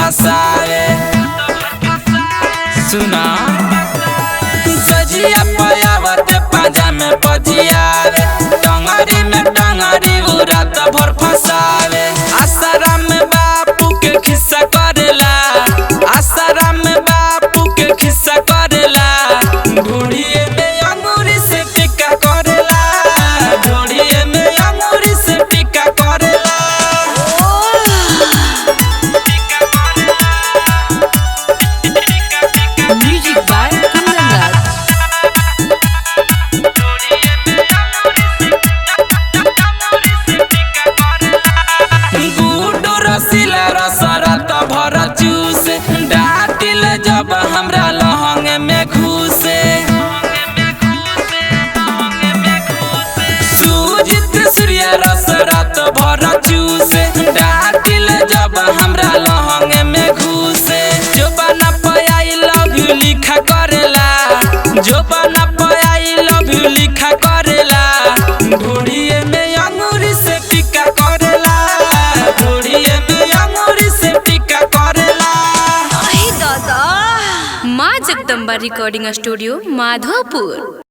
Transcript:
फसावे। सुना सजिया पयावते पाजा में पजियावे, टंगरी में टंगरी उ रात भर फसावे। आसाराम में बापू के खिस्सा करेला, आसाराम में बापू के खिस्सा करेला। ढूढ़िए में अंगूरी से टिक्का करेला, ढूढ़िए में अंगूरी से टिक्का करेला। म्यूजिक बाय कुंदन गुडो रसीला रसरत भर चूसे, डाटिल जब हमरा लहंग में घुसे। सुजित सूर्य रसरत भर चूसे, डाटिल जब हमरा लहंग में घुसे। जो बना आई लव यू लिखा करेला, जो बना आई लव यू लिखा करेला। ढूढ़िए में अंगूरी से टिक्का करेला, ढूढ़िए में अंगूरी से टिक्का करेला। माँ जगदम्बा रिकॉर्डिंग स्टूडियो माधोपुर।